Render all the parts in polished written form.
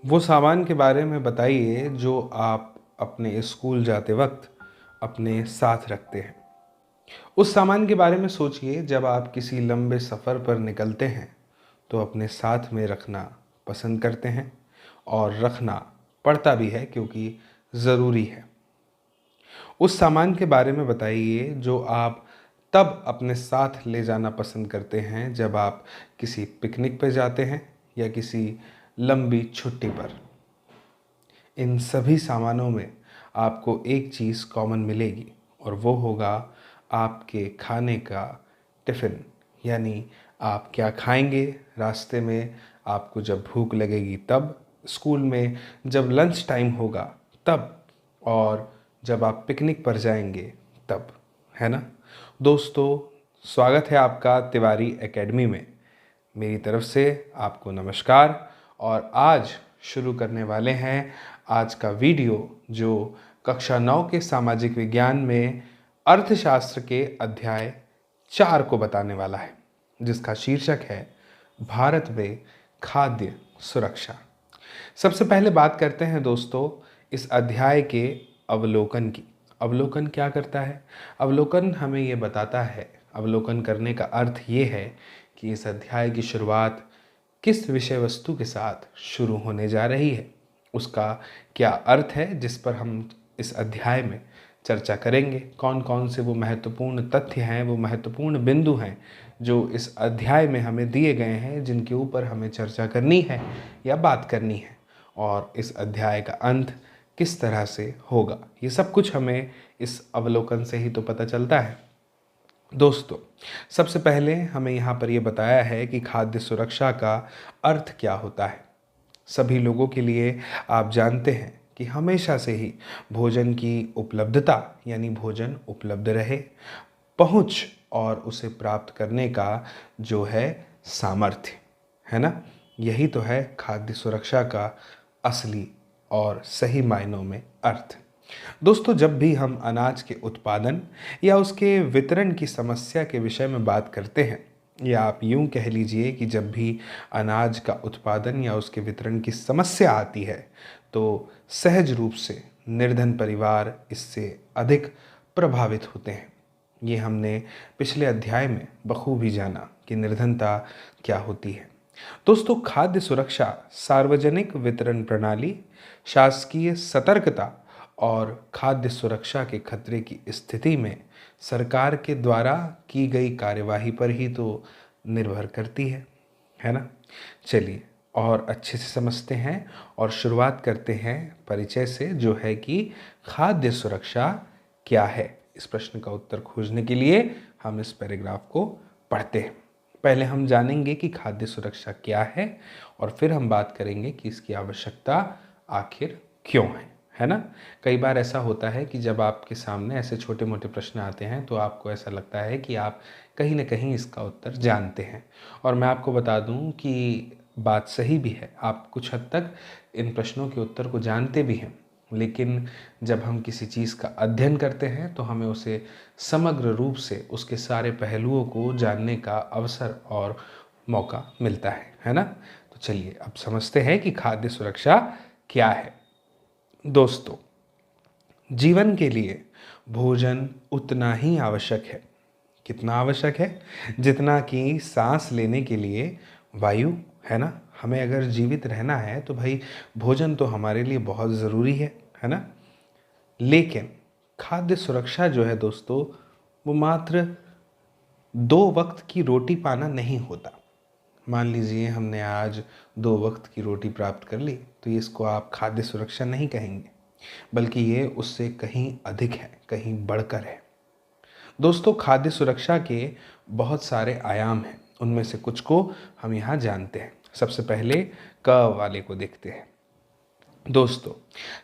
वो सामान के बारे में बताइए जो आप अपने स्कूल जाते वक्त अपने साथ रखते हैं। उस सामान के बारे में सोचिए जब आप किसी लंबे सफ़र पर निकलते हैं तो अपने साथ में रखना पसंद करते हैं और रखना पड़ता भी है क्योंकि ज़रूरी है। उस सामान के बारे में बताइए जो आप तब अपने साथ ले जाना पसंद करते हैं जब आप किसी पिकनिक पर जाते हैं या किसी लंबी छुट्टी पर। इन सभी सामानों में आपको एक चीज़ कॉमन मिलेगी और वो होगा आपके खाने का टिफ़िन। यानी आप क्या खाएंगे रास्ते में, आपको जब भूख लगेगी तब, स्कूल में जब लंच टाइम होगा तब, और जब आप पिकनिक पर जाएंगे तब, है ना। दोस्तों, स्वागत है आपका तिवारी एकेडमी में। मेरी तरफ से आपको नमस्कार। और आज शुरू करने वाले हैं आज का वीडियो जो कक्षा 9 के सामाजिक विज्ञान में अर्थशास्त्र के अध्याय 4 को बताने वाला है, जिसका शीर्षक है भारत में खाद्य सुरक्षा। सबसे पहले बात करते हैं दोस्तों इस अध्याय के अवलोकन की। अवलोकन क्या करता है? अवलोकन हमें ये बताता है, अवलोकन करने का अर्थ ये है कि इस अध्याय की शुरुआत किस विषय वस्तु के साथ शुरू होने जा रही है, उसका क्या अर्थ है जिस पर हम इस अध्याय में चर्चा करेंगे, कौन कौन से वो महत्वपूर्ण तथ्य हैं, वो महत्वपूर्ण बिंदु हैं जो इस अध्याय में हमें दिए गए हैं, जिनके ऊपर हमें चर्चा करनी है या बात करनी है, और इस अध्याय का अंत किस तरह से होगा। ये सब कुछ हमें इस अवलोकन से ही तो पता चलता है। दोस्तों, सबसे पहले हमें यहाँ पर ये बताया है कि खाद्य सुरक्षा का अर्थ क्या होता है। सभी लोगों के लिए आप जानते हैं कि हमेशा से ही भोजन की उपलब्धता, यानी भोजन उपलब्ध रहे, पहुँच और उसे प्राप्त करने का जो है सामर्थ्य, है ना, यही तो है खाद्य सुरक्षा का असली और सही मायनों में अर्थ। दोस्तों, जब भी हम अनाज के उत्पादन या उसके वितरण की समस्या के विषय में बात करते हैं, या आप यूं कह लीजिए कि जब भी अनाज का उत्पादन या उसके वितरण की समस्या आती है तो सहज रूप से निर्धन परिवार इससे अधिक प्रभावित होते हैं। ये हमने पिछले अध्याय में बखूबी जाना कि निर्धनता क्या होती है। दोस्तों, खाद्य सुरक्षा सार्वजनिक वितरण प्रणाली, शासकीय सतर्कता और खाद्य सुरक्षा के खतरे की स्थिति में सरकार के द्वारा की गई कार्यवाही पर ही तो निर्भर करती है ना। चलिए और अच्छे से समझते हैं और शुरुआत करते हैं परिचय से, जो है कि खाद्य सुरक्षा क्या है। इस प्रश्न का उत्तर खोजने के लिए हम इस पैराग्राफ को पढ़ते हैं। पहले हम जानेंगे कि खाद्य सुरक्षा क्या है और फिर हम बात करेंगे कि इसकी आवश्यकता आखिर क्यों है ना। कई बार ऐसा होता है कि जब आपके सामने ऐसे छोटे मोटे प्रश्न आते हैं तो आपको ऐसा लगता है कि आप कहीं ना कहीं इसका उत्तर जानते हैं, और मैं आपको बता दूं कि बात सही भी है, आप कुछ हद तक इन प्रश्नों के उत्तर को जानते भी हैं। लेकिन जब हम किसी चीज़ का अध्ययन करते हैं तो हमें उसे समग्र रूप से उसके सारे पहलुओं को जानने का अवसर और मौका मिलता है ना। तो चलिए अब समझते हैं कि खाद्य सुरक्षा क्या है। दोस्तों, जीवन के लिए भोजन उतना ही आवश्यक है। कितना आवश्यक है? जितना कि सांस लेने के लिए वायु, है ना। हमें अगर जीवित रहना है तो भाई भोजन तो हमारे लिए बहुत ज़रूरी है ना। लेकिन खाद्य सुरक्षा जो है दोस्तों, वो मात्र 2 वक्त की रोटी पाना नहीं होता। मान लीजिए हमने आज 2 वक्त की रोटी प्राप्त कर ली तो ये इसको आप खाद्य सुरक्षा नहीं कहेंगे, बल्कि ये उससे कहीं अधिक है, कहीं बढ़कर है। दोस्तों, खाद्य सुरक्षा के बहुत सारे आयाम हैं, उनमें से कुछ को हम यहाँ जानते हैं। सबसे पहले क वाले को देखते हैं। दोस्तों,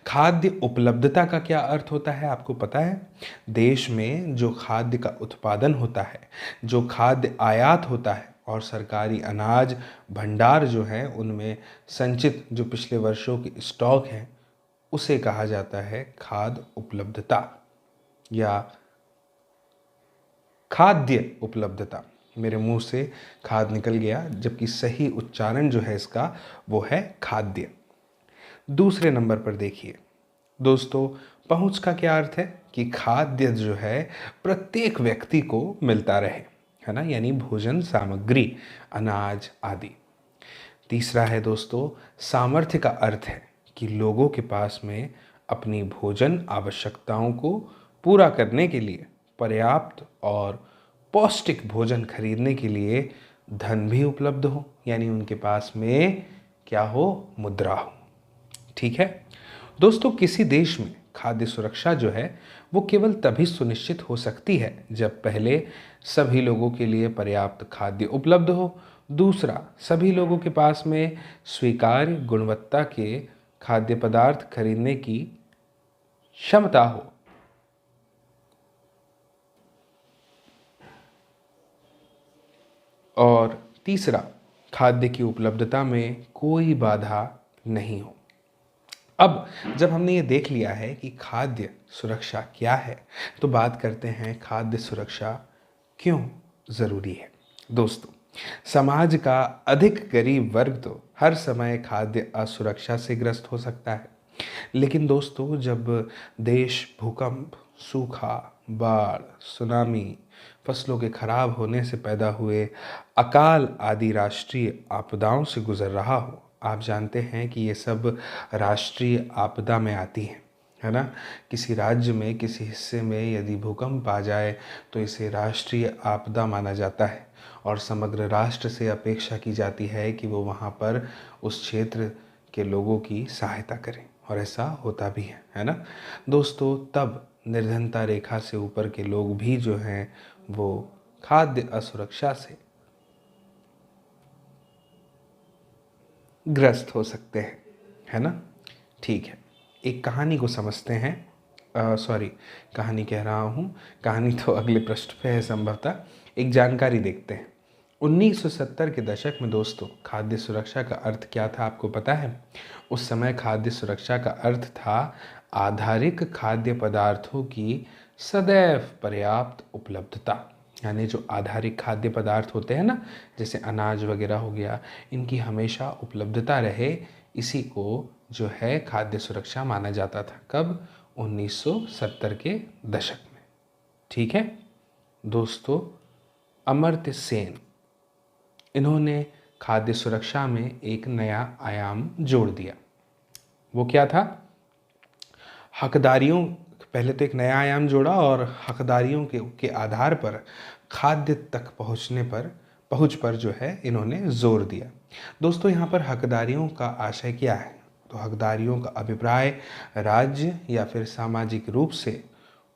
खाद्य उपलब्धता का क्या अर्थ होता है आपको पता है? देश में जो खाद्य का उत्पादन होता है, जो खाद्य आयात होता है, और सरकारी अनाज भंडार जो हैं उनमें संचित जो पिछले वर्षों की स्टॉक हैं, उसे कहा जाता है खाद्य उपलब्धता या खाद्य उपलब्धता। मेरे मुंह से खाद निकल गया, जबकि सही उच्चारण जो है इसका वो है खाद्य। दूसरे नंबर पर देखिए दोस्तों, पहुंच का क्या अर्थ है कि खाद्य जो है प्रत्येक व्यक्ति को मिलता रहे, है ना, यानी भोजन सामग्री, अनाज आदि। तीसरा है दोस्तों, सामर्थ्य का अर्थ है कि लोगों के पास में अपनी भोजन आवश्यकताओं को पूरा करने के लिए पर्याप्त और पौष्टिक भोजन खरीदने के लिए धन भी उपलब्ध हो, यानी उनके पास में क्या हो, मुद्रा हो। ठीक है दोस्तों, किसी देश में खाद्य सुरक्षा जो है वो केवल तभी सुनिश्चित हो सकती है जब पहले सभी लोगों के लिए पर्याप्त खाद्य उपलब्ध हो, दूसरा सभी लोगों के पास में स्वीकार्य गुणवत्ता के खाद्य पदार्थ खरीदने की क्षमता हो, और तीसरा खाद्य की उपलब्धता में कोई बाधा नहीं हो। अब जब हमने ये देख लिया है कि खाद्य सुरक्षा क्या है, तो बात करते हैं खाद्य सुरक्षा क्यों ज़रूरी है। दोस्तों, समाज का अधिक गरीब वर्ग तो हर समय खाद्य असुरक्षा से ग्रस्त हो सकता है, लेकिन दोस्तों जब देश भूकंप, सूखा, बाढ़, सुनामी, फसलों के खराब होने से पैदा हुए अकाल आदि राष्ट्रीय आपदाओं से गुजर रहा हो, आप जानते हैं कि ये सब राष्ट्रीय आपदा में आती हैं, है ना। किसी राज्य में, किसी हिस्से में यदि भूकंप आ जाए तो इसे राष्ट्रीय आपदा माना जाता है और समग्र राष्ट्र से अपेक्षा की जाती है कि वो वहाँ पर उस क्षेत्र के लोगों की सहायता करें, और ऐसा होता भी है ना दोस्तों। तब निर्धनता रेखा से ऊपर के लोग भी जो हैं वो खाद्य असुरक्षा से ग्रस्त हो सकते हैं, है ना। ठीक है, एक कहानी को समझते हैं। सॉरी, कहानी कह रहा हूँ, कहानी तो अगले पृष्ठ पे है संभवतः। एक जानकारी देखते हैं। 1970 के दशक में दोस्तों खाद्य सुरक्षा का अर्थ क्या था आपको पता है? उस समय खाद्य सुरक्षा का अर्थ था आधारिक खाद्य पदार्थों की सदैव पर्याप्त उपलब्धता, यानी जो आधारिक खाद्य पदार्थ होते हैं ना, जैसे अनाज वगैरह हो गया, इनकी हमेशा उपलब्धता रहे, इसी को जो है खाद्य सुरक्षा माना जाता था। कब? 1970 के दशक में। ठीक है दोस्तों, अमर्त्य सेन, इन्होंने खाद्य सुरक्षा में एक नया आयाम जोड़ दिया। वो क्या था? हकदारियों, पहले तो एक नया आयाम जोड़ा और हकदारियों के आधार पर खाद्य तक पहुंच पर जो है इन्होंने जोर दिया। दोस्तों यहाँ पर हकदारियों का आशय क्या है? तो हकदारियों का अभिप्राय राज्य या फिर सामाजिक रूप से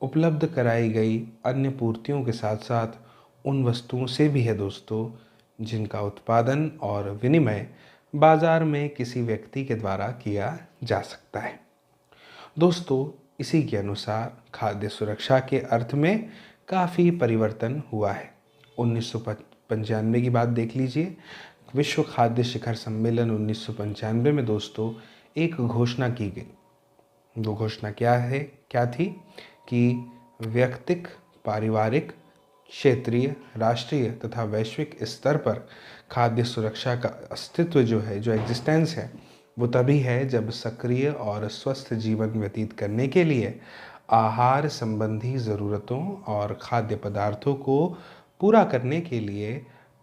उपलब्ध कराई गई अन्य पूर्तियों के साथ साथ उन वस्तुओं से भी है दोस्तों जिनका उत्पादन और विनिमय बाजार में किसी व्यक्ति के द्वारा किया जा सकता है। दोस्तों इसी के अनुसार खाद्य सुरक्षा के अर्थ में काफ़ी परिवर्तन हुआ है। 1995 की बात देख लीजिए। विश्व खाद्य शिखर सम्मेलन 1995 में दोस्तों एक घोषणा की गई। वो घोषणा क्या थी कि व्यक्तिक, पारिवारिक, क्षेत्रीय, राष्ट्रीय तथा वैश्विक स्तर पर खाद्य सुरक्षा का अस्तित्व जो है, जो एग्जिस्टेंस है, वो तभी है जब सक्रिय और स्वस्थ जीवन व्यतीत करने के लिए आहार संबंधी ज़रूरतों और खाद्य पदार्थों को पूरा करने के लिए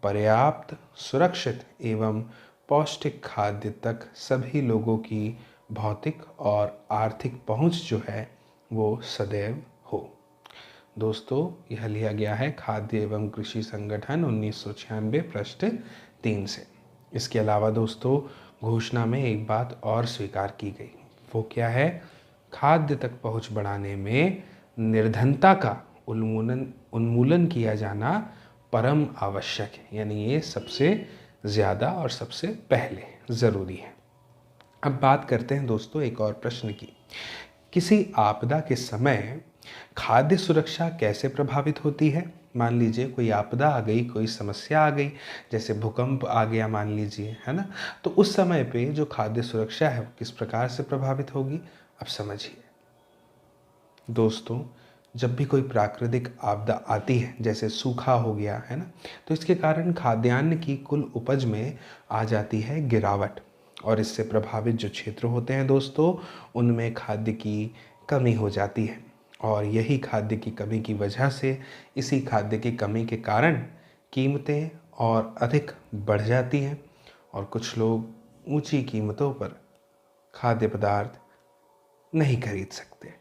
पर्याप्त, सुरक्षित एवं पौष्टिक खाद्य तक सभी लोगों की भौतिक और आर्थिक पहुंच जो है वो सदैव हो। दोस्तों यह लिया गया है खाद्य एवं कृषि संगठन 1996 पृष्ठ 3 से। इसके अलावा दोस्तों घोषणा में एक बात और स्वीकार की गई। वो क्या है? खाद्य तक पहुंच बढ़ाने में निर्धनता का उन्मूलन किया जाना परम आवश्यक है, यानी ये सबसे ज़्यादा और सबसे पहले ज़रूरी है। अब बात करते हैं दोस्तों एक और प्रश्न की। किसी आपदा के समय खाद्य सुरक्षा कैसे प्रभावित होती है? मान लीजिए कोई आपदा आ गई, कोई समस्या आ गई, जैसे भूकंप आ गया मान लीजिए, है ना, तो उस समय पे जो खाद्य सुरक्षा है वो किस प्रकार से प्रभावित होगी? अब समझिए दोस्तों, जब भी कोई प्राकृतिक आपदा आती है, जैसे सूखा हो गया, है ना, तो इसके कारण खाद्यान्न की कुल उपज में आ जाती है गिरावट, और इससे प्रभावित जो क्षेत्र होते हैं दोस्तों, उनमें खाद्य की कमी हो जाती है। और यही खाद्य की कमी की वजह से, इसी खाद्य की कमी के कारण कीमतें और अधिक बढ़ जाती हैं और कुछ लोग ऊंची कीमतों पर खाद्य पदार्थ नहीं खरीद सकते।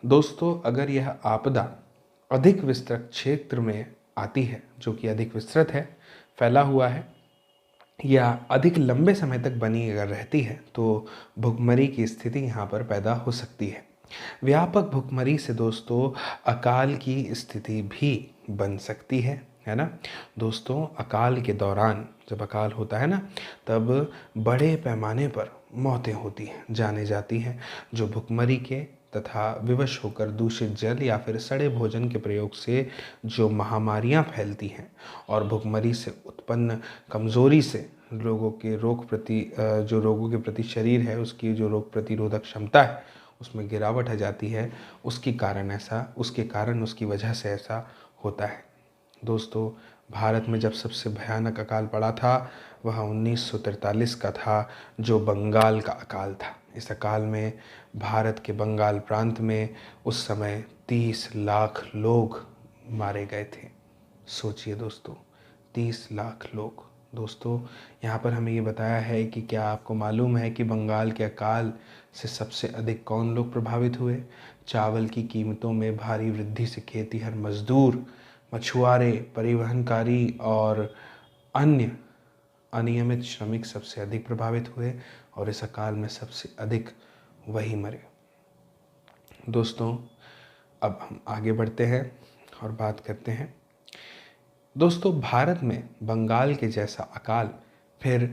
दोस्तों, अगर यह आपदा अधिक विस्तृत क्षेत्र में आती है, जो कि अधिक विस्तृत है, फैला हुआ है, या अधिक लंबे समय तक बनी अगर रहती है, तो भुखमरी की स्थिति यहाँ पर पैदा हो सकती है। व्यापक भुखमरी से दोस्तों अकाल की स्थिति भी बन सकती है ना। दोस्तों, अकाल के दौरान जब अकाल होता है ना, तब बड़े पैमाने पर मौतें होती हैं, जाने जाती हैं, जो भुखमरी के तथा विवश होकर दूषित जल या फिर सड़े भोजन के प्रयोग से जो महामारियां फैलती हैं और भुखमरी से उत्पन्न कमज़ोरी से लोगों के जो रोगों के प्रति शरीर है, उसकी जो रोग प्रतिरोधक क्षमता है, उसमें गिरावट आ जाती है, उसके कारण उसकी वजह से ऐसा होता है। दोस्तों, भारत में जब सबसे भयानक अकाल पड़ा था, वह 1943 का था, जो बंगाल का अकाल था। इस अकाल में भारत के बंगाल प्रांत में उस समय 30 लाख लोग मारे गए थे। सोचिए दोस्तों, 30 लाख लोग। दोस्तों, यहाँ पर हमें ये बताया है कि क्या आपको मालूम है कि बंगाल के अकाल से सबसे अधिक कौन लोग प्रभावित हुए? चावल की कीमतों में भारी वृद्धि से खेतीहर मजदूर, मछुआरे, परिवहनकारी और अन्य अनियमित श्रमिक सबसे अधिक प्रभावित हुए और इस अकाल में सबसे अधिक वही मरे। दोस्तों, अब हम आगे बढ़ते हैं और बात करते हैं। दोस्तों, भारत में बंगाल के जैसा अकाल फिर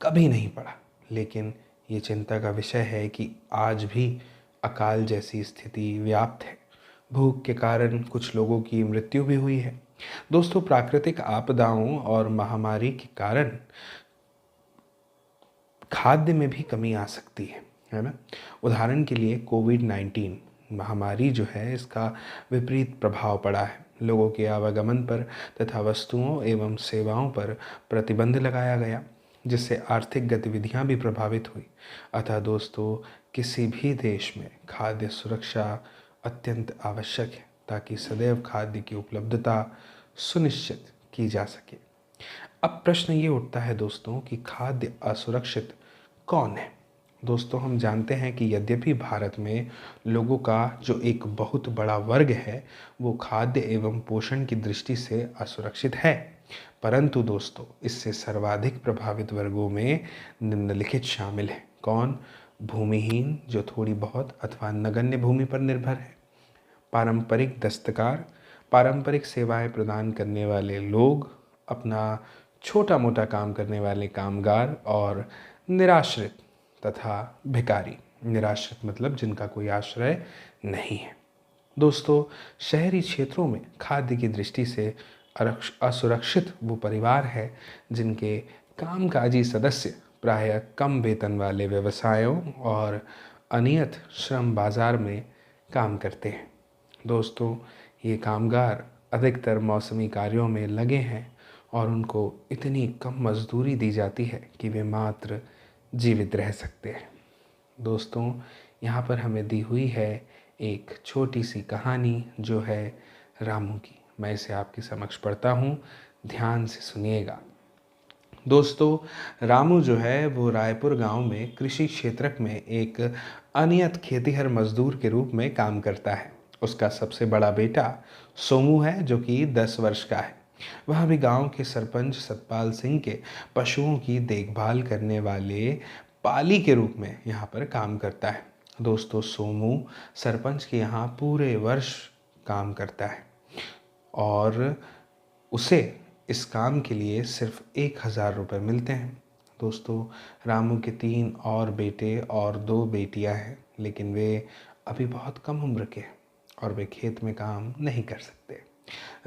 कभी नहीं पड़ा, लेकिन ये चिंता का विषय है कि आज भी अकाल जैसी स्थिति व्याप्त है। भूख के कारण कुछ लोगों की मृत्यु भी हुई है। दोस्तों, प्राकृतिक आपदाओं और महामारी के कारण खाद्य में भी कमी आ सकती है ना। उदाहरण के लिए कोविड-19 महामारी जो है, इसका विपरीत प्रभाव पड़ा है। लोगों के आवागमन पर तथा वस्तुओं एवं सेवाओं पर प्रतिबंध लगाया गया, जिससे आर्थिक गतिविधियां भी प्रभावित हुई। अतः दोस्तों, किसी भी देश में खाद्य सुरक्षा अत्यंत आवश्यक है, ताकि सदैव खाद्य की उपलब्धता सुनिश्चित की जा सके। अब प्रश्न ये उठता है दोस्तों कि खाद्य असुरक्षित कौन है? दोस्तों, हम जानते हैं कि यद्यपि भारत में लोगों का जो एक बहुत बड़ा वर्ग है, वो खाद्य एवं पोषण की दृष्टि से असुरक्षित है, परंतु दोस्तों, इससे सर्वाधिक प्रभावित वर्गों में निम्नलिखित शामिल हैं। कौन? भूमिहीन, जो थोड़ी बहुत अथवा नगण्य भूमि पर निर्भर है, पारंपरिक दस्तकार, पारंपरिक सेवाएं प्रदान करने वाले लोग, अपना छोटा मोटा काम करने वाले कामगार और निराश्रित तथा भिखारी। निराश्रित मतलब जिनका कोई आश्रय नहीं है। दोस्तों, शहरी क्षेत्रों में खाद्य की दृष्टि से असुरक्षित वो परिवार है जिनके कामकाजी सदस्य प्रायः कम वेतन वाले व्यवसायों और अनियत श्रम बाजार में काम करते हैं। दोस्तों, ये कामगार अधिकतर मौसमी कार्यों में लगे हैं और उनको इतनी कम मजदूरी दी जाती है कि वे मात्र जीवित रह सकते हैं। दोस्तों, यहाँ पर हमें दी हुई है एक छोटी सी कहानी, जो है रामू की। मैं इसे आपके समक्ष पढ़ता हूँ, ध्यान से सुनिएगा। दोस्तों, रामू जो है वो रायपुर गांव में कृषि क्षेत्र में एक अनियत खेतीहर मजदूर के रूप में काम करता है। उसका सबसे बड़ा बेटा सोमू है, जो कि 10 वर्ष का है। वह भी गांव के सरपंच सतपाल सिंह के पशुओं की देखभाल करने वाले पाली के रूप में यहाँ पर काम करता है। दोस्तों, सोमू सरपंच के यहाँ पूरे वर्ष काम करता है और उसे इस काम के लिए सिर्फ 1000 रुपये मिलते हैं। दोस्तों, रामू के 3 और बेटे और 2 बेटियां हैं, लेकिन वे अभी बहुत कम उम्र के हैं और वे खेत में काम नहीं कर सकते।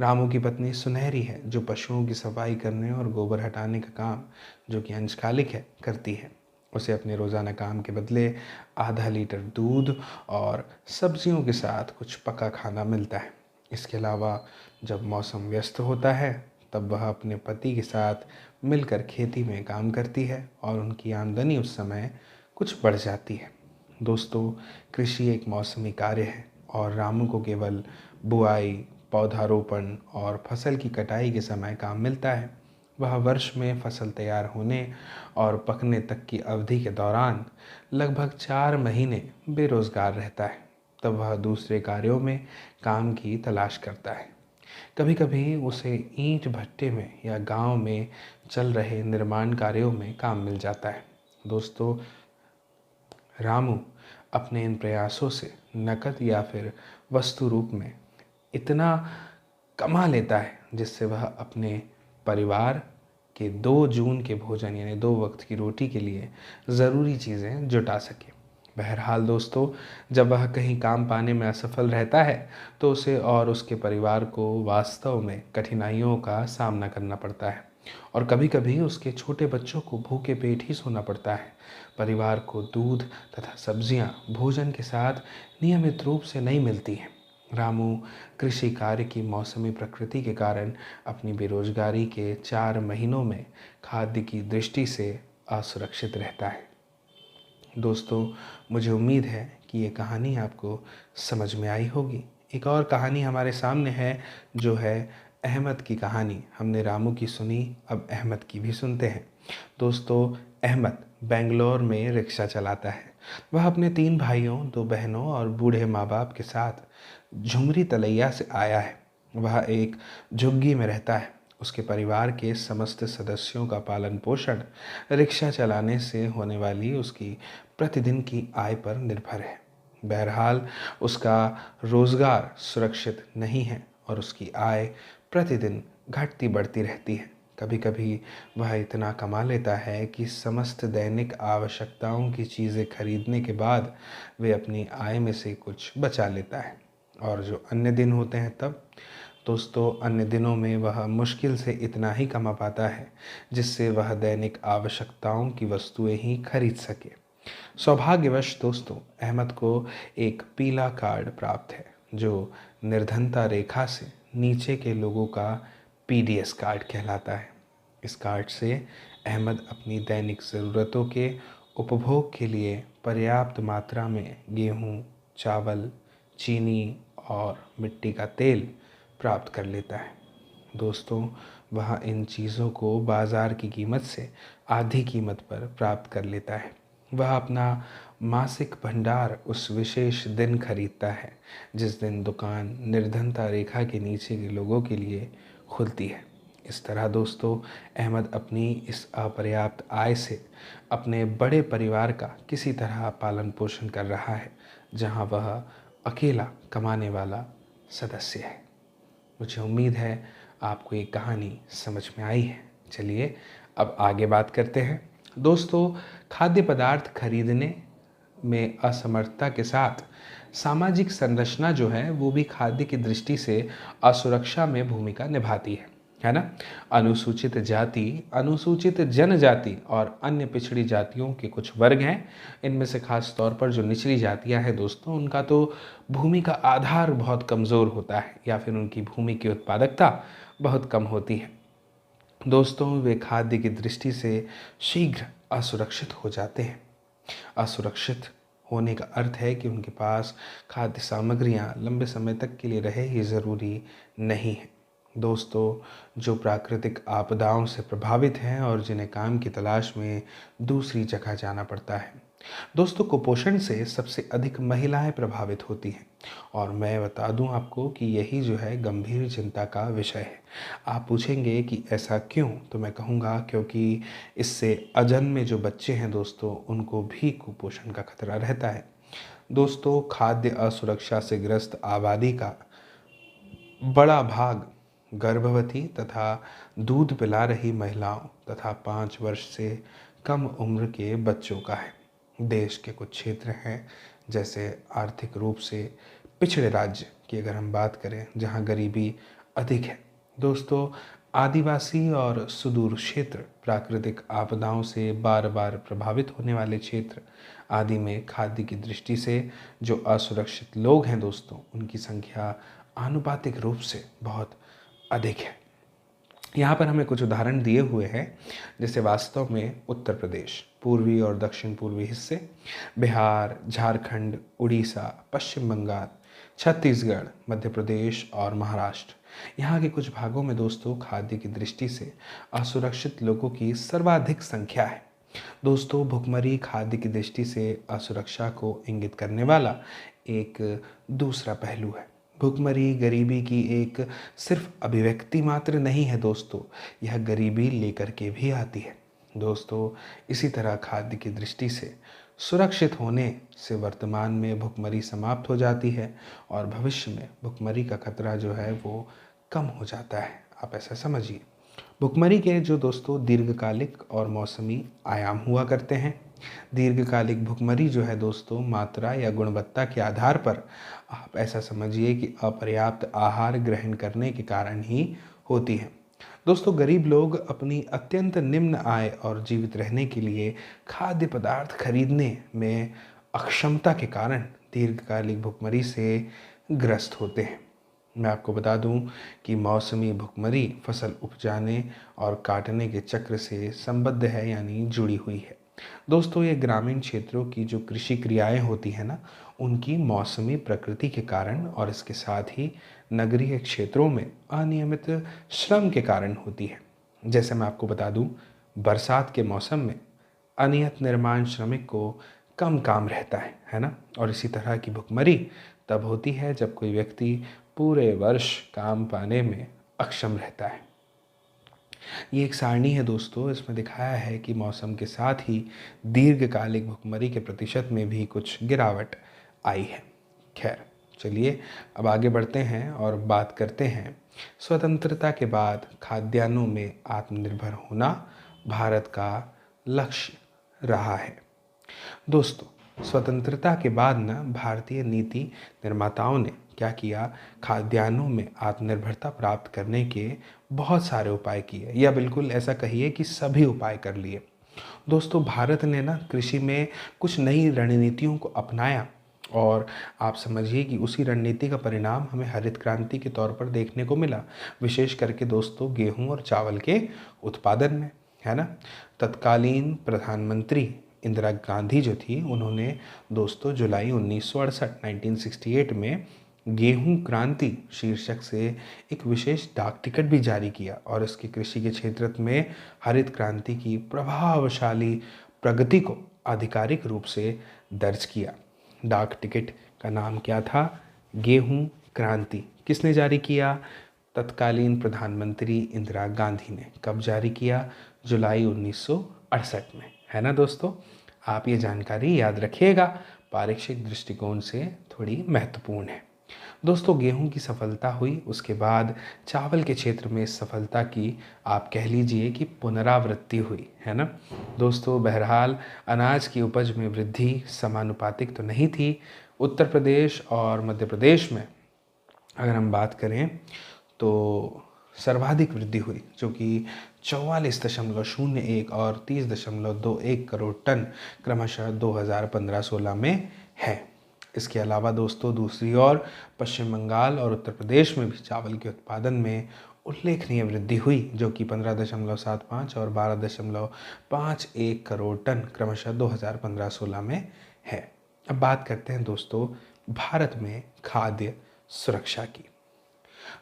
रामू की पत्नी सुनहरी है, जो पशुओं की सफाई करने और गोबर हटाने का काम, जो कि अंशकालिक है, करती है। उसे अपने रोज़ाना काम के बदले आधा लीटर दूध और सब्जियों के साथ कुछ पका खाना मिलता है। इसके अलावा जब मौसम व्यस्त होता है तब वह अपने पति के साथ मिलकर खेती में काम करती है और उनकी आमदनी उस समय कुछ बढ़ जाती है। दोस्तों, कृषि एक मौसमी कार्य है और रामू को केवल बुआई, पौधारोपण और फसल की कटाई के समय काम मिलता है। वह वर्ष में फसल तैयार होने और पकने तक की अवधि के दौरान लगभग 4 महीने बेरोजगार रहता है। तब वह दूसरे कार्यों में काम की तलाश करता है। कभी कभी उसे ईंट भट्टे में या गांव में चल रहे निर्माण कार्यों में काम मिल जाता है। दोस्तों, रामू अपने इन प्रयासों से नकद या फिर वस्तु रूप में इतना कमा लेता है जिससे वह अपने परिवार के 2 जून के भोजन यानी 2 वक्त की रोटी के लिए ज़रूरी चीज़ें जुटा सके। बहरहाल दोस्तों, जब वह कहीं काम पाने में असफल रहता है तो उसे और उसके परिवार को वास्तव में कठिनाइयों का सामना करना पड़ता है और कभी कभी उसके छोटे बच्चों को भूखे पेट ही सोना पड़ता है। परिवार को दूध तथा सब्जियां भोजन के साथ नियमित रूप से नहीं मिलती हैं। रामू कृषि कार्य की मौसमी प्रकृति के कारण अपनी बेरोजगारी के 4 महीनों में खाद्य की दृष्टि से असुरक्षित रहता है। दोस्तों, मुझे उम्मीद है कि ये कहानी आपको समझ में आई होगी। एक और कहानी हमारे सामने है जो है अहमद की कहानी। हमने रामू की सुनी, अब अहमद की भी सुनते हैं। दोस्तों, अहमद बेंगलोर में रिक्शा चलाता है। वह अपने 3 भाइयों, 2 बहनों और बूढ़े माँ बाप के साथ झुमरी तलैया से आया है। वह एक झुग्गी में रहता है। उसके परिवार के समस्त सदस्यों का पालन पोषण रिक्शा चलाने से होने वाली उसकी प्रतिदिन की आय पर निर्भर है। बहरहाल उसका रोजगार सुरक्षित नहीं है और उसकी आय प्रतिदिन घटती बढ़ती रहती है। कभी कभी वह इतना कमा लेता है कि समस्त दैनिक आवश्यकताओं की चीज़ें खरीदने के बाद वे अपनी आय में से कुछ बचा लेता है। और जो अन्य दिन होते हैं तब दोस्तों, अन्य दिनों में वह मुश्किल से इतना ही कमा पाता है जिससे वह दैनिक आवश्यकताओं की वस्तुएं ही खरीद सके। सौभाग्यवश दोस्तों, अहमद को एक पीला कार्ड प्राप्त है जो निर्धनता रेखा से नीचे के लोगों का पीडीएस कार्ड कहलाता है। इस कार्ड से अहमद अपनी दैनिक ज़रूरतों के उपभोग के लिए पर्याप्त मात्रा में गेहूं, चावल, चीनी और मिट्टी का तेल प्राप्त कर लेता है। दोस्तों, वह इन चीज़ों को बाज़ार की कीमत से आधी कीमत पर प्राप्त कर लेता है। वह अपना मासिक भंडार उस विशेष दिन खरीदता है जिस दिन दुकान निर्धनता रेखा के नीचे के लोगों के लिए खुलती है। इस तरह दोस्तों, अहमद अपनी इस अपर्याप्त आय से अपने बड़े परिवार का किसी तरह पालन पोषण कर रहा है, जहां वह अकेला कमाने वाला सदस्य है। मुझे उम्मीद है आपको ये कहानी समझ में आई है। चलिए अब आगे बात करते हैं। दोस्तों, खाद्य पदार्थ खरीदने में असमर्थता के साथ सामाजिक संरचना जो है वो भी खाद्य की दृष्टि से असुरक्षा में भूमिका निभाती है ना। अनुसूचित जाति, अनुसूचित जनजाति और अन्य पिछड़ी जातियों के कुछ वर्ग हैं। इनमें से खास तौर पर जो निचली जातियां हैं दोस्तों, उनका तो भूमि का आधार बहुत कमज़ोर होता है या फिर उनकी भूमि की उत्पादकता बहुत कम होती है। दोस्तों, वे खाद्य की दृष्टि से शीघ्र असुरक्षित हो जाते हैं। असुरक्षित होने का अर्थ है कि उनके पास खाद्य सामग्रियां लंबे समय तक के लिए रहे ये ज़रूरी नहीं है। दोस्तों, जो प्राकृतिक आपदाओं से प्रभावित हैं और जिन्हें काम की तलाश में दूसरी जगह जाना पड़ता है। दोस्तों, कुपोषण से सबसे अधिक महिलाएं प्रभावित होती हैं और मैं बता दूं आपको कि यही जो है गंभीर चिंता का विषय है। आप पूछेंगे कि ऐसा क्यों, तो मैं कहूँगा क्योंकि इससे अजन्मे जो बच्चे हैं दोस्तों, उनको भी कुपोषण का खतरा रहता है। दोस्तों, खाद्य असुरक्षा से ग्रस्त आबादी का बड़ा भाग गर्भवती तथा दूध पिला रही महिलाओं तथा 5 वर्ष से कम उम्र के बच्चों का है। देश के कुछ क्षेत्र हैं जैसे आर्थिक रूप से पिछड़े राज्य की अगर हम बात करें, जहां गरीबी अधिक है। दोस्तों, आदिवासी और सुदूर क्षेत्र, प्राकृतिक आपदाओं से बार बार प्रभावित होने वाले क्षेत्र आदि में खाद्य की दृष्टि से जो असुरक्षित लोग हैं दोस्तों, उनकी संख्या आनुपातिक रूप से बहुत अधिक है। यहाँ पर हमें कुछ उदाहरण दिए हुए हैं, जैसे वास्तव में उत्तर प्रदेश, पूर्वी और दक्षिण पूर्वी हिस्से, बिहार, झारखंड, उड़ीसा, पश्चिम बंगाल, छत्तीसगढ़, मध्य प्रदेश और महाराष्ट्र। यहाँ के कुछ भागों में दोस्तों खाद्य की दृष्टि से असुरक्षित लोगों की सर्वाधिक संख्या है। दोस्तों भुखमरी खाद्य की दृष्टि से असुरक्षा को इंगित करने वाला एक दूसरा पहलू है। भुखमरी गरीबी की एक सिर्फ अभिव्यक्ति मात्र नहीं है दोस्तों, यह गरीबी लेकर के भी आती है। दोस्तों इसी तरह खाद्य की दृष्टि से सुरक्षित होने से वर्तमान में भुखमरी समाप्त हो जाती है और भविष्य में भुखमरी का खतरा जो है वो कम हो जाता है। आप ऐसा समझिए। भुखमरी के जो दोस्तों दीर्घकालिक और मौसमी आयाम हुआ करते हैं। दीर्घकालिक भुखमरी जो है दोस्तों मात्रा या गुणवत्ता के आधार पर आप ऐसा समझिए कि अपर्याप्त आहार ग्रहण करने के कारण ही होती है। दोस्तों गरीब लोग अपनी अत्यंत निम्न आय और जीवित रहने के लिए खाद्य पदार्थ खरीदने में अक्षमता के कारण दीर्घकालिक भुखमरी से ग्रस्त होते हैं। मैं आपको बता दूं कि मौसमी भुखमरी फसल उपजाने और काटने के चक्र से संबद्ध है, यानी जुड़ी हुई है। दोस्तों ये ग्रामीण क्षेत्रों की जो कृषि क्रियाएं होती हैं ना, उनकी मौसमी प्रकृति के कारण और इसके साथ ही नगरीय क्षेत्रों में अनियमित श्रम के कारण होती है। जैसे मैं आपको बता दूं, बरसात के मौसम में अनियत निर्माण श्रमिक को कम काम रहता है ना। और इसी तरह की भुखमरी तब होती है जब कोई व्यक्ति पूरे वर्ष काम पाने में अक्षम रहता है। ये एक सारणी है दोस्तों, इसमें दिखाया है कि मौसम के साथ ही दीर्घकालिक भुखमरी के प्रतिशत में भी कुछ गिरावट आई है। खैर चलिए अब आगे बढ़ते हैं और बात करते हैं स्वतंत्रता के बाद खाद्यान्नों में आत्मनिर्भर होना भारत का लक्ष्य रहा है। दोस्तों स्वतंत्रता के बाद ना भारतीय नीति निर्माताओं ने क्या किया, खाद्यान्नों में आत्मनिर्भरता प्राप्त करने के बहुत सारे उपाय किए, या बिल्कुल ऐसा कहिए कि सभी उपाय कर लिए। दोस्तों भारत ने ना कृषि में कुछ नई रणनीतियों को अपनाया और आप समझिए कि उसी रणनीति का परिणाम हमें हरित क्रांति के तौर पर देखने को मिला, विशेष करके दोस्तों गेहूं और चावल के उत्पादन में, है ना। तत्कालीन प्रधानमंत्री इंदिरा गांधी जो थी, उन्होंने दोस्तों जुलाई 1968 में गेहूं क्रांति शीर्षक से एक विशेष डाक टिकट भी जारी किया और इसके कृषि के क्षेत्र में हरित क्रांति की प्रभावशाली प्रगति को आधिकारिक रूप से दर्ज किया। डाक टिकट का नाम क्या था? गेहूं क्रांति। किसने जारी किया? तत्कालीन प्रधानमंत्री इंदिरा गांधी ने। कब जारी किया? जुलाई 1968 में, है ना दोस्तों। आप ये जानकारी याद रखिएगा, पारीक्षिक दृष्टिकोण से थोड़ी महत्वपूर्ण है। दोस्तों गेहूं की सफलता हुई, उसके बाद चावल के क्षेत्र में सफलता की आप कह लीजिए कि पुनरावृत्ति हुई, है ना दोस्तों। बहरहाल अनाज की उपज में वृद्धि समानुपातिक तो नहीं थी। उत्तर प्रदेश और मध्य प्रदेश में अगर हम बात करें तो सर्वाधिक वृद्धि हुई, जो कि 44.01 और 30.21 करोड़ टन क्रमशः 2015-16 में है। इसके अलावा दोस्तों दूसरी ओर पश्चिम बंगाल और उत्तर प्रदेश में भी चावल के उत्पादन में उल्लेखनीय वृद्धि हुई, जो कि 15.75 और 12.51 करोड़ टन क्रमशः 2015-16 में है। अब बात करते हैं दोस्तों भारत में खाद्य सुरक्षा की।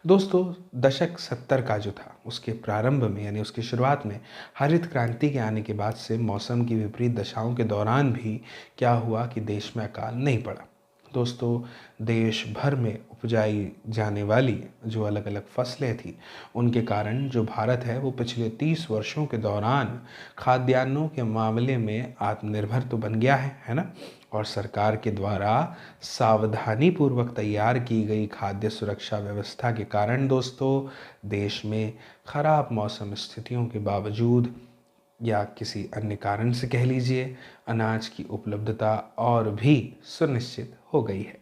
दोस्तों दशक 70 का जो था, उसके प्रारंभ में यानी उसकी शुरुआत में हरित क्रांति के आने के बाद से मौसम की विपरीत दशाओं के दौरान भी क्या हुआ कि देश में अकाल नहीं पड़ा। दोस्तों देश भर में उपजाई जाने वाली जो अलग अलग फसलें थी, उनके कारण जो भारत है वो पिछले 30 वर्षों के दौरान खाद्यान्नों के मामले में आत्मनिर्भर तो बन गया है ना। और सरकार के द्वारा सावधानी पूर्वक तैयार की गई खाद्य सुरक्षा व्यवस्था के कारण दोस्तों देश में खराब मौसम स्थितियों के बावजूद या किसी अन्य कारण से कह लीजिए, अनाज की उपलब्धता और भी सुनिश्चित हो गई है।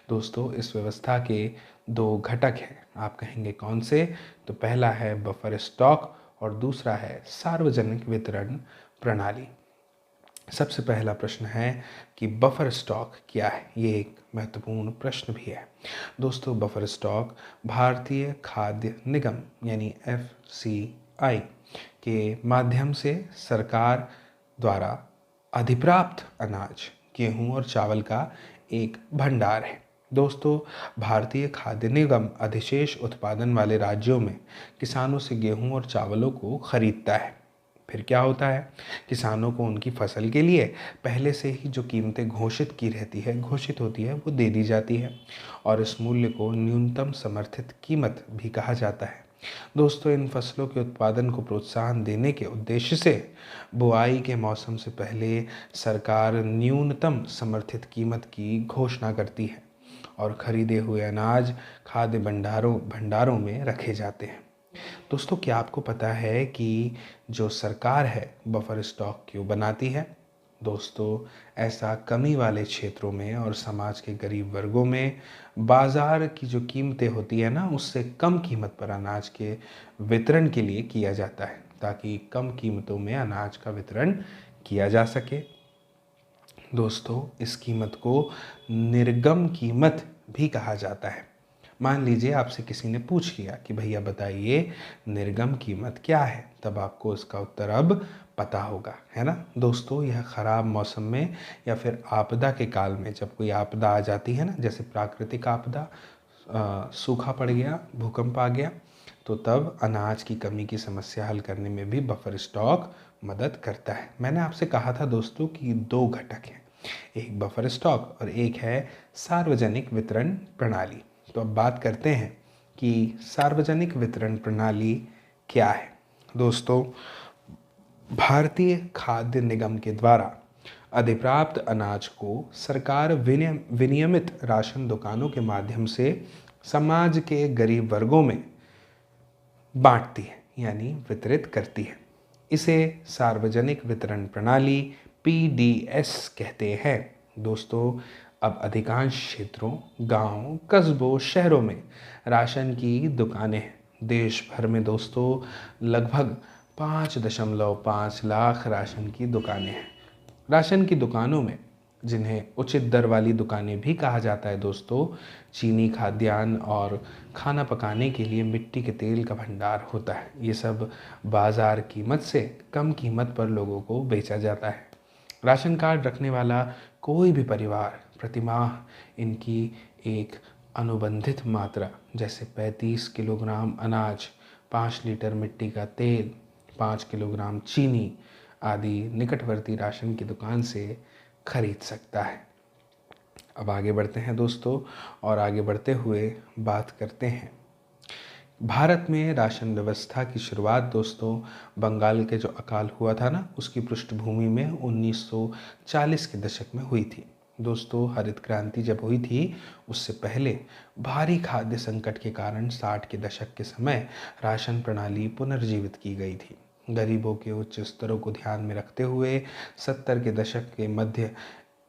दोस्तों इस व्यवस्था के 2 घटक हैं, आप कहेंगे कौन से? तो पहला है बफर स्टॉक और दूसरा है सार्वजनिक वितरण प्रणाली। सबसे पहला प्रश्न है कि बफर स्टॉक क्या है। ये एक महत्वपूर्ण प्रश्न भी है दोस्तों। बफर स्टॉक भारतीय खाद्य निगम यानी FCI के माध्यम से सरकार द्वारा अधिप्राप्त अनाज, गेहूं और चावल का एक भंडार है दोस्तों। भारतीय खाद्य निगम अधिशेष उत्पादन वाले राज्यों में किसानों से गेहूं और चावलों को खरीदता है। फिर क्या होता है, किसानों को उनकी फसल के लिए पहले से ही जो कीमतें घोषित होती है वो दे दी जाती है और इस मूल्य को न्यूनतम समर्थित कीमत भी कहा जाता है दोस्तों। इन फसलों के उत्पादन को प्रोत्साहन देने के उद्देश्य से बुआई के मौसम से पहले सरकार न्यूनतम समर्थित कीमत की घोषणा करती है और खरीदे हुए अनाज खाद्य भंडारों में रखे जाते हैं दोस्तों। क्या आपको पता है कि जो सरकार है बफर स्टॉक क्यों बनाती है? दोस्तों, ऐसा कमी वाले क्षेत्रों में और समाज के गरीब वर्गों में बाजार की जो कीमतें होती है ना, उससे कम कीमत पर अनाज के वितरण के लिए किया जाता है, ताकि कम कीमतों में अनाज का वितरण किया जा सके दोस्तों। इस कीमत को निर्गम कीमत भी कहा जाता है। मान लीजिए आपसे किसी ने पूछ लिया कि भैया बताइए निर्गम कीमत क्या है, तब आपको इसका उत्तर अब पता होगा, है ना दोस्तों। यह खराब मौसम में या फिर आपदा के काल में, जब कोई आपदा आ जाती है ना, जैसे प्राकृतिक आपदा, सूखा पड़ गया, भूकंप आ गया, तो तब अनाज की कमी की समस्या हल करने में भी बफर स्टॉक मदद करता है। मैंने आपसे कहा था दोस्तों कि दो घटक हैं, एक बफर स्टॉक और एक है सार्वजनिक वितरण प्रणाली। तो अब बात करते हैं कि सार्वजनिक वितरण प्रणाली क्या है दोस्तों। भारतीय खाद्य निगम के द्वारा अधिप्राप्त अनाज को सरकार विनियमित राशन दुकानों के माध्यम से समाज के गरीब वर्गों में बांटती है यानी वितरित करती है। इसे सार्वजनिक वितरण प्रणाली PDS कहते हैं दोस्तों। अब अधिकांश क्षेत्रों, गांव, कस्बों, शहरों में राशन की दुकानें हैं। देश भर में दोस्तों लगभग 5.5 लाख राशन की दुकानें हैं। राशन की दुकानों में, जिन्हें उचित दर वाली दुकानें भी कहा जाता है दोस्तों, चीनी, खाद्यान्न और खाना पकाने के लिए मिट्टी के तेल का भंडार होता है। ये सब बाज़ार कीमत से कम कीमत पर लोगों को बेचा जाता है। राशन कार्ड रखने वाला कोई भी परिवार प्रतिमाह इनकी एक अनुबंधित मात्रा, जैसे 35 किलोग्राम अनाज, 5 लीटर मिट्टी का तेल, 5 किलोग्राम चीनी आदि निकटवर्ती राशन की दुकान से खरीद सकता है। अब आगे बढ़ते हैं दोस्तों, और आगे बढ़ते हुए बात करते हैं भारत में राशन व्यवस्था की शुरुआत दोस्तों बंगाल के जो अकाल हुआ था ना, उसकी पृष्ठभूमि में 1940 के दशक में हुई थी दोस्तों। हरित क्रांति जब हुई थी, उससे पहले भारी खाद्य संकट के कारण 60 के दशक के समय राशन प्रणाली पुनर्जीवित की गई थी। गरीबों के उच्च स्तरों को ध्यान में रखते हुए 70 के दशक के मध्य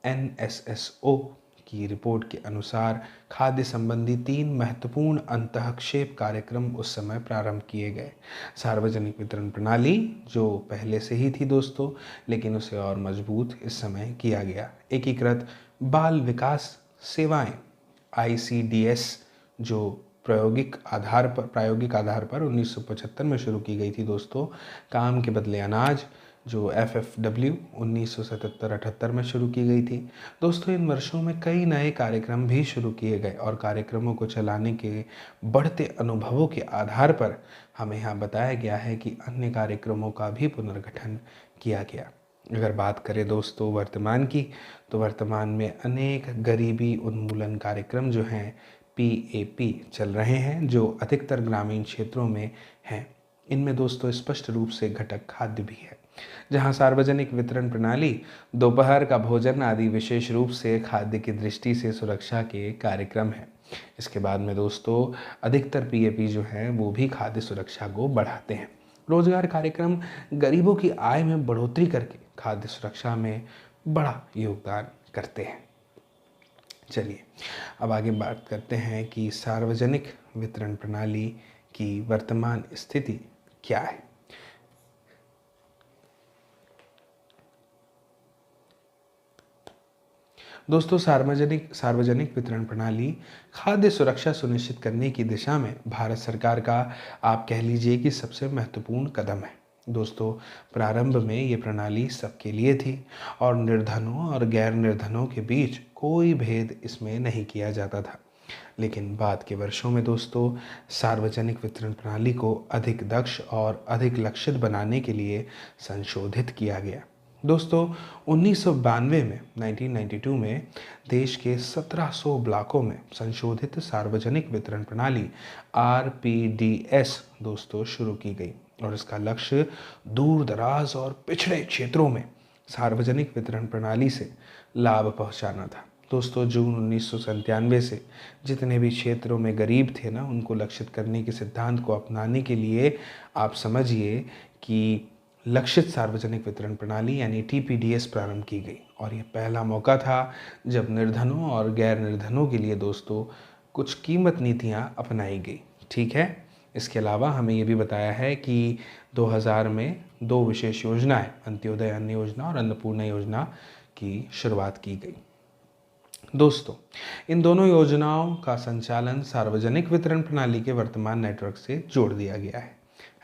NSSO की रिपोर्ट के अनुसार खाद्य संबंधी 3 महत्वपूर्ण अंतःक्षेप कार्यक्रम उस समय प्रारंभ किए गए। सार्वजनिक वितरण प्रणाली, जो पहले से ही थी दोस्तों, लेकिन उसे और मजबूत इस समय किया गया। एकीकृत बाल विकास सेवाएं ICDS, जो प्रायोगिक आधार पर 1975 में शुरू की गई थी दोस्तों। काम के बदले अनाज, जो FFW 1977-78 में शुरू की गई थी दोस्तों। इन वर्षों में कई नए कार्यक्रम भी शुरू किए गए और कार्यक्रमों को चलाने के बढ़ते अनुभवों के आधार पर हमें यहाँ बताया गया है कि अन्य कार्यक्रमों का भी पुनर्गठन किया गया। अगर बात करें दोस्तों वर्तमान की, तो वर्तमान में अनेक गरीबी उन्मूलन कार्यक्रम जो हैं PAP चल रहे हैं, जो अधिकतर ग्रामीण क्षेत्रों में हैं। इनमें दोस्तों स्पष्ट रूप से घटक खाद्य भी है, जहां सार्वजनिक वितरण प्रणाली, दोपहर का भोजन आदि विशेष रूप से खाद्य की दृष्टि से सुरक्षा के कार्यक्रम हैं। इसके बाद में दोस्तों अधिकतर PAP जो हैं वो भी खाद्य सुरक्षा को बढ़ाते हैं। रोजगार कार्यक्रम गरीबों की आय में बढ़ोतरी करके खाद्य सुरक्षा में बड़ा योगदान करते हैं। चलिए अब आगे बात करते हैं कि सार्वजनिक वितरण प्रणाली की वर्तमान स्थिति क्या है। दोस्तों, सार्वजनिक सार्वजनिक वितरण प्रणाली खाद्य सुरक्षा सुनिश्चित करने की दिशा में भारत सरकार का, आप कह लीजिए कि, सबसे महत्वपूर्ण कदम है। दोस्तों, प्रारंभ में ये प्रणाली सबके लिए थी और निर्धनों और गैर निर्धनों के बीच कोई भेद इसमें नहीं किया जाता था। लेकिन बाद के वर्षों में दोस्तों, सार्वजनिक वितरण प्रणाली को अधिक दक्ष और अधिक लक्षित बनाने के लिए संशोधित किया गया। दोस्तों, 1992 में 1992 में देश के 1700 ब्लॉकों में संशोधित सार्वजनिक वितरण प्रणाली RPDS दोस्तों शुरू की गई और इसका लक्ष्य दूर दराज और पिछड़े क्षेत्रों में सार्वजनिक वितरण प्रणाली से लाभ पहुंचाना था। दोस्तों, जून 1997 से जितने भी क्षेत्रों में गरीब थे ना, उनको लक्षित करने के सिद्धांत को अपनाने के लिए आप समझिए कि लक्षित सार्वजनिक वितरण प्रणाली यानी TPDS प्रारंभ की गई और ये पहला मौका था जब निर्धनों और गैर निर्धनों के लिए दोस्तों कुछ कीमत नीतियां अपनाई गई। ठीक है, इसके अलावा हमें ये भी बताया है कि 2000 में 2 विशेष योजनाएं, अंत्योदय अन्न योजना और अन्नपूर्णा योजना की शुरुआत की गई। दोस्तों, इन दोनों योजनाओं का संचालन सार्वजनिक वितरण प्रणाली के वर्तमान नेटवर्क से जोड़ दिया गया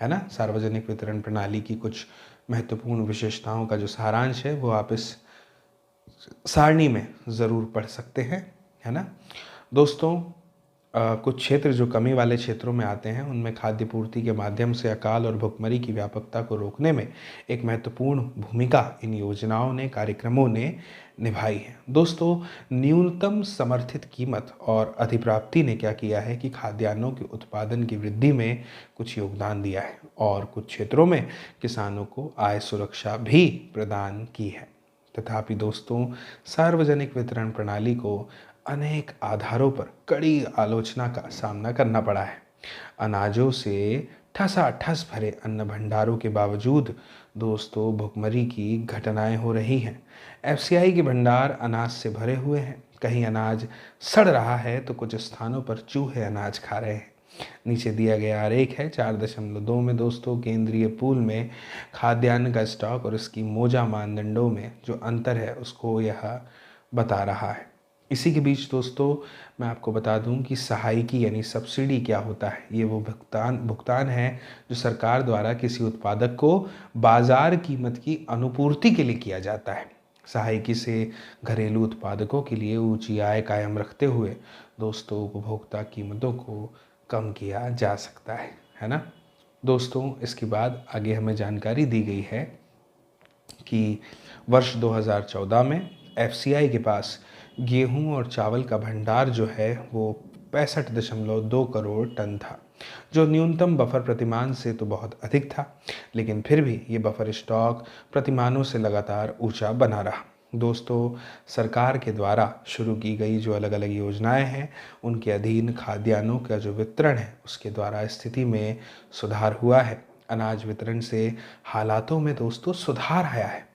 है ना। सार्वजनिक वितरण प्रणाली की कुछ महत्वपूर्ण विशेषताओं का जो सारांश है वो आप इस सारणी में ज़रूर पढ़ सकते हैं, है ना। दोस्तों, कुछ क्षेत्र जो कमी वाले क्षेत्रों में आते हैं उनमें खाद्य पूर्ति के माध्यम से अकाल और भुखमरी की व्यापकता को रोकने में एक महत्वपूर्ण भूमिका इन योजनाओं ने, कार्यक्रमों ने निभाई है। दोस्तों, न्यूनतम समर्थित कीमत और अधिप्राप्ति ने क्या किया है कि खाद्यान्नों के उत्पादन की वृद्धि में कुछ योगदान दिया है और कुछ क्षेत्रों में किसानों को आय सुरक्षा भी प्रदान की है। तथापि दोस्तों, सार्वजनिक वितरण प्रणाली को अनेक आधारों पर कड़ी आलोचना का सामना करना पड़ा है। अनाजों से ठसाठस भरे अन्न भंडारों के बावजूद दोस्तों भुखमरी की घटनाएं हो रही हैं। FCI के भंडार अनाज से भरे हुए हैं, कहीं अनाज सड़ रहा है तो कुछ स्थानों पर चूहे अनाज खा रहे हैं। नीचे दिया गया आरेख है 4.2 में दोस्तों केंद्रीय पूल में खाद्यान्न का स्टॉक और इसकी मोजा मानदंडों में जो अंतर है उसको यह बता रहा है। इसी के बीच दोस्तों मैं आपको बता दूं कि सहायकी यानी सब्सिडी क्या होता है। ये वो भुगतान है जो सरकार द्वारा किसी उत्पादक को बाजार कीमत की अनुपूर्ति के लिए किया जाता है। सहायकी से घरेलू उत्पादकों के लिए ऊंची आय कायम रखते हुए दोस्तों उपभोक्ता कीमतों को कम किया जा सकता है ना। दोस्तों, इसके बाद आगे हमें जानकारी दी गई है कि वर्ष 2014 में FCI के पास गेहूं और चावल का भंडार जो है वो 65.2 करोड़ टन था, जो न्यूनतम बफर प्रतिमान से तो बहुत अधिक था, लेकिन फिर भी ये बफर स्टॉक प्रतिमानों से लगातार ऊंचा बना रहा। दोस्तों, सरकार के द्वारा शुरू की गई जो अलग अलग योजनाएं हैं उनके अधीन खाद्यान्नों का जो वितरण है उसके द्वारा स्थिति में सुधार हुआ है। अनाज वितरण से हालातों में दोस्तों सुधार आया है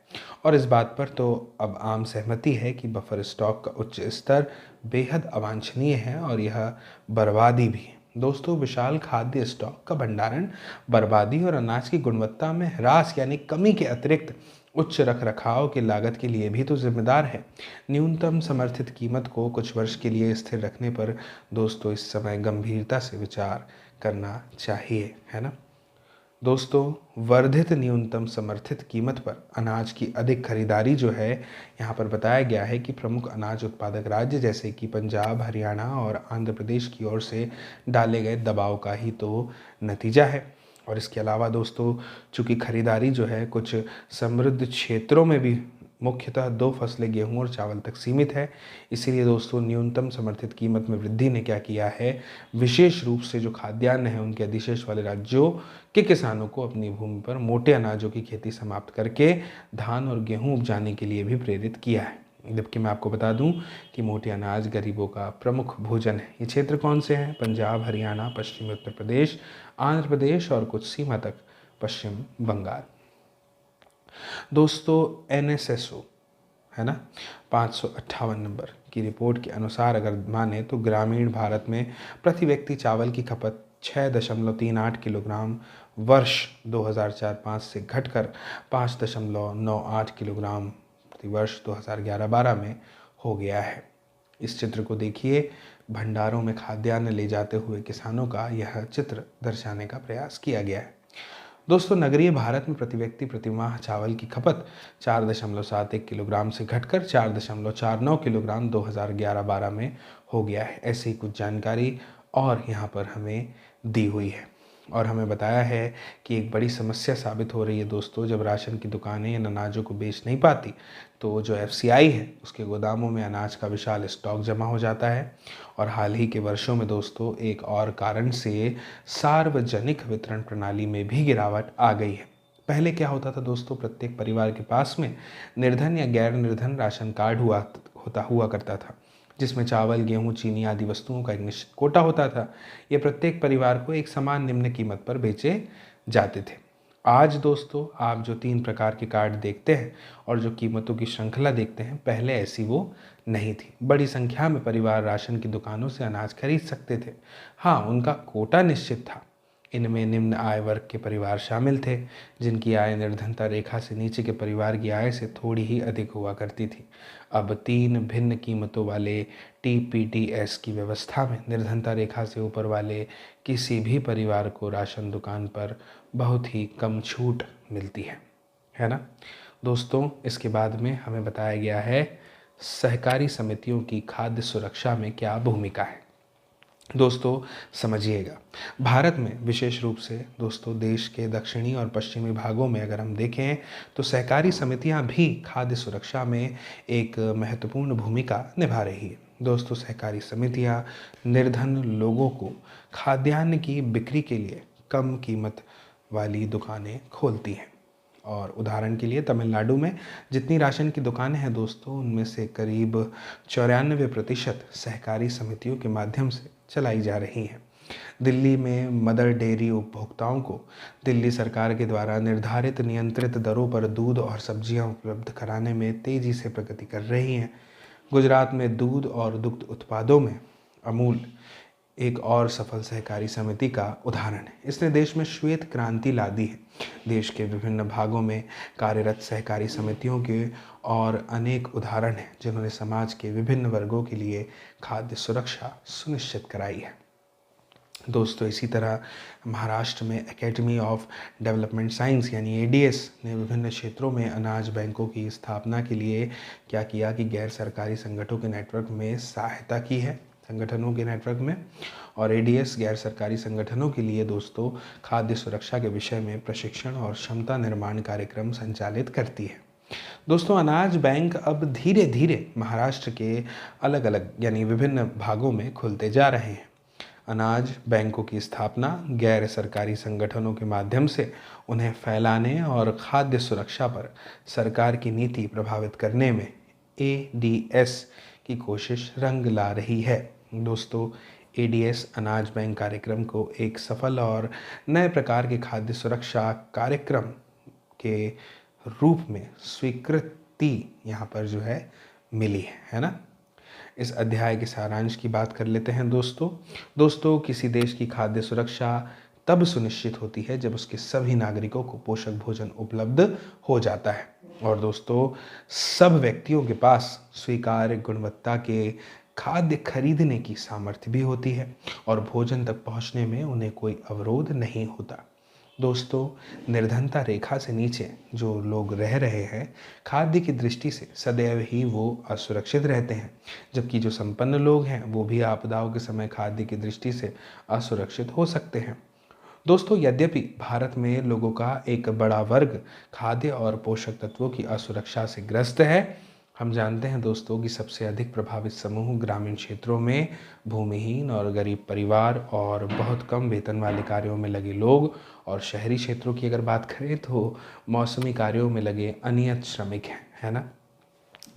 और इस बात पर तो अब आम सहमति है कि बफर स्टॉक का उच्च स्तर बेहद अवांछनीय है और यह बर्बादी भी है। दोस्तों, विशाल खाद्य स्टॉक का भंडारण बर्बादी और अनाज की गुणवत्ता में ह्रास यानी कमी के अतिरिक्त उच्च रखरखाव की लागत के लिए भी तो जिम्मेदार है। न्यूनतम समर्थित कीमत को कुछ वर्ष के लिए स्थिर रखने पर दोस्तों इस समय गंभीरता से विचार करना चाहिए, है ना। दोस्तों, वर्धित न्यूनतम समर्थित कीमत पर अनाज की अधिक खरीदारी जो है यहाँ पर बताया गया है कि प्रमुख अनाज उत्पादक राज्य जैसे कि पंजाब, हरियाणा और आंध्र प्रदेश की ओर से डाले गए दबाव का ही तो नतीजा है। और इसके अलावा दोस्तों चूँकि खरीदारी जो है कुछ समृद्ध क्षेत्रों में भी मुख्यतः 2 फसलें गेहूं और चावल तक सीमित है, इसीलिए दोस्तों न्यूनतम समर्थित कीमत में वृद्धि ने क्या किया है, विशेष रूप से जो खाद्यान्न है उनके अधिशेष वाले राज्यों के किसानों को अपनी भूमि पर मोटे अनाजों की खेती समाप्त करके धान और गेहूं उपजाने के लिए भी प्रेरित किया है। जबकि मैं आपको बता दूं कि मोटे अनाज गरीबों का प्रमुख भोजन है। ये क्षेत्र कौन से हैं? पंजाब, हरियाणा, पश्चिमी उत्तर प्रदेश, आंध्र प्रदेश और कुछ सीमा तक पश्चिम बंगाल। दोस्तों, NSSO है ना 558 नंबर की रिपोर्ट के अनुसार अगर माने तो ग्रामीण भारत में प्रति व्यक्ति चावल की खपत 6.38 किलोग्राम वर्ष 2004-05 से घटकर 5.98 किलोग्राम प्रति वर्ष 2011-12 में हो गया है। इस चित्र को देखिए, भंडारों में खाद्यान्न ले जाते हुए किसानों का यह चित्र दर्शाने का प्रयास किया गया है। दोस्तों, नगरीय भारत में प्रति व्यक्ति प्रतिमाह चावल की खपत 4.71 किलोग्राम से घटकर 4.49 किलोग्राम 2011-12 में हो गया है। ऐसी ही कुछ जानकारी और यहाँ पर हमें दी हुई है और हमें बताया है कि एक बड़ी समस्या साबित हो रही है दोस्तों, जब राशन की दुकानें इन अनाजों को बेच नहीं पाती तो जो एफसीआई है उसके गोदामों में अनाज का विशाल स्टॉक जमा हो जाता है। और हाल ही के वर्षों में दोस्तों, एक और कारण से सार्वजनिक वितरण प्रणाली में भी गिरावट आ गई है। पहले क्या होता था दोस्तों, प्रत्येक परिवार के पास में निर्धन या गैर निर्धन राशन कार्ड हुआ करता था, जिसमें चावल, गेहूं, चीनी आदि वस्तुओं का एक निश्चित कोटा होता था। ये प्रत्येक परिवार को एक समान निम्न कीमत पर बेचे जाते थे। आज दोस्तों, आप जो 3 प्रकार के कार्ड देखते हैं और जो कीमतों की श्रृंखला देखते हैं, पहले ऐसी वो नहीं थी। बड़ी संख्या में परिवार राशन की दुकानों से अनाज खरीद सकते थे। हाँ, उनका कोटा निश्चित था। इनमें निम्न आय वर्ग के परिवार शामिल थे, जिनकी आय निर्धनता रेखा से नीचे के परिवार की आय से थोड़ी ही अधिक हुआ करती थी। अब 3 भिन्न कीमतों वाले टीपीटीएस की व्यवस्था में निर्धनता रेखा से ऊपर वाले किसी भी परिवार को राशन दुकान पर बहुत ही कम छूट मिलती है ना दोस्तों। इसके बाद में हमें बताया गया है सहकारी समितियों की खाद्य सुरक्षा में क्या भूमिका है। दोस्तों समझिएगा, भारत में विशेष रूप से दोस्तों देश के दक्षिणी और पश्चिमी भागों में अगर हम देखें तो सहकारी समितियां भी खाद्य सुरक्षा में एक महत्वपूर्ण भूमिका निभा रही है। दोस्तों, सहकारी समितियां निर्धन लोगों को खाद्यान्न की बिक्री के लिए कम कीमत वाली दुकानें खोलती हैं। और उदाहरण के लिए तमिलनाडु में जितनी राशन की दुकानें हैं दोस्तों, उनमें से करीब 94% सहकारी समितियों के माध्यम से चलाई जा रही हैं। दिल्ली में मदर डेयरी उपभोक्ताओं को दिल्ली सरकार के द्वारा निर्धारित नियंत्रित दरों पर दूध और सब्जियां उपलब्ध कराने में तेजी से प्रगति कर रही हैं। गुजरात में दूध और दुग्ध उत्पादों में अमूल एक और सफल सहकारी समिति का उदाहरण है। इसने देश में श्वेत क्रांति ला दी है। देश के विभिन्न भागों में कार्यरत सहकारी समितियों के और अनेक उदाहरण हैं, जिन्होंने समाज के विभिन्न वर्गों के लिए खाद्य सुरक्षा सुनिश्चित कराई है। दोस्तों, इसी तरह महाराष्ट्र में एकेडमी ऑफ डेवलपमेंट साइंस यानी एडीएस ने विभिन्न क्षेत्रों में अनाज बैंकों की स्थापना के लिए क्या किया कि गैर सरकारी संगठनों के नेटवर्क में सहायता की है, संगठनों के नेटवर्क में। और एडीएस गैर सरकारी संगठनों के लिए दोस्तों खाद्य सुरक्षा के विषय में प्रशिक्षण और क्षमता निर्माण कार्यक्रम संचालित करती है। दोस्तों, अनाज बैंक अब धीरे धीरे महाराष्ट्र के अलग अलग यानी विभिन्न भागों में खुलते जा रहे हैं। अनाज बैंकों की स्थापना गैर सरकारी संगठनों के माध्यम से उन्हें फैलाने और खाद्य सुरक्षा पर सरकार की नीति प्रभावित करने में एडीएस की कोशिश रंग ला रही है। दोस्तों, एडीएस अनाज बैंक कार्यक्रम को एक सफल और नए प्रकार के खाद्य सुरक्षा कार्यक्रम के रूप में स्वीकृति यहाँ पर जो है मिली है ना। इस अध्याय के सारांश की बात कर लेते हैं दोस्तों, किसी देश की खाद्य सुरक्षा तब सुनिश्चित होती है जब उसके सभी नागरिकों को पोषक भोजन उपलब्ध हो जाता है और दोस्तों सब व्यक्तियों के पास स्वीकार्य गुणवत्ता के खाद्य खरीदने की सामर्थ्य भी होती है और भोजन तक पहुंचने में उन्हें कोई अवरोध नहीं होता। दोस्तों, निर्धनता रेखा से नीचे जो लोग रह रहे हैं, खाद्य की दृष्टि से सदैव ही वो असुरक्षित रहते हैं, जबकि जो संपन्न लोग हैं वो भी आपदाओं के समय खाद्य की दृष्टि से असुरक्षित हो सकते हैं। दोस्तों, यद्यपि भारत में लोगों का एक बड़ा वर्ग खाद्य और पोषक तत्वों की असुरक्षा से ग्रस्त है, हम जानते हैं दोस्तों कि सबसे अधिक प्रभावित समूह ग्रामीण क्षेत्रों में भूमिहीन और गरीब परिवार और बहुत कम वेतन वाले कार्यों में लगे लोग, और शहरी क्षेत्रों की अगर बात करें तो मौसमी कार्यों में लगे अनियत श्रमिक हैं, है ना।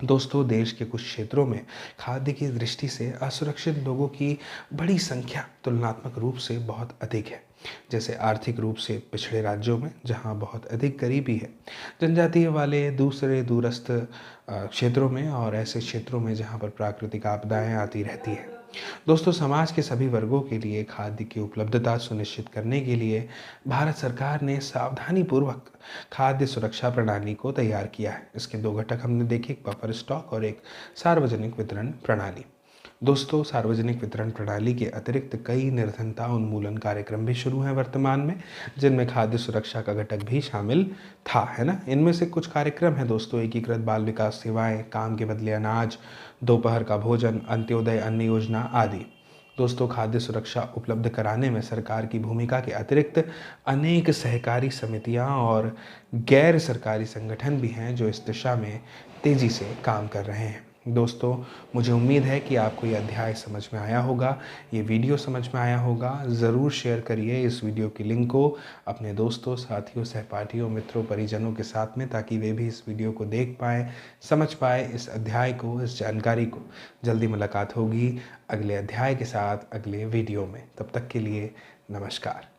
दोस्तों, देश के कुछ क्षेत्रों में खाद्य की दृष्टि से असुरक्षित लोगों की बड़ी संख्या तुलनात्मक रूप से बहुत अधिक है, जैसे आर्थिक रूप से पिछड़े राज्यों में जहां बहुत अधिक गरीबी है, जनजातीय वाले दूसरे दूरस्थ क्षेत्रों में और ऐसे क्षेत्रों में जहां पर प्राकृतिक आपदाएं आती रहती हैं। दोस्तों, समाज के सभी वर्गों के लिए खाद्य की उपलब्धता सुनिश्चित करने के लिए भारत सरकार ने सावधानीपूर्वक खाद्य सुरक्षा प्रणाली को तैयार किया है। इसके दो घटक हमने देखे, एक बफर स्टॉक और एक सार्वजनिक वितरण प्रणाली। दोस्तों, सार्वजनिक वितरण प्रणाली के अतिरिक्त कई निर्धनता उन्मूलन कार्यक्रम भी शुरू हैं वर्तमान में, जिनमें खाद्य सुरक्षा का घटक भी शामिल था, है ना। इनमें से कुछ कार्यक्रम हैं दोस्तों: एकीकृत बाल विकास सेवाएं, काम के बदले अनाज, दोपहर का भोजन, अंत्योदय अन्न योजना आदि। दोस्तों, खाद्य सुरक्षा उपलब्ध कराने में सरकार की भूमिका के अतिरिक्त अनेक सहकारी समितियां और गैर सरकारी संगठन भी हैं जो इस दिशा में तेजी से काम कर रहे हैं। दोस्तों, मुझे उम्मीद है कि आपको ये अध्याय समझ में आया होगा, ये वीडियो समझ में आया होगा। ज़रूर शेयर करिए इस वीडियो की लिंक को अपने दोस्तों, साथियों, सहपाठियों, मित्रों, परिजनों के साथ में, ताकि वे भी इस वीडियो को देख पाएँ, समझ पाए इस अध्याय को, इस जानकारी को। जल्दी मुलाकात होगी अगले अध्याय के साथ, अगले वीडियो में। तब तक के लिए नमस्कार।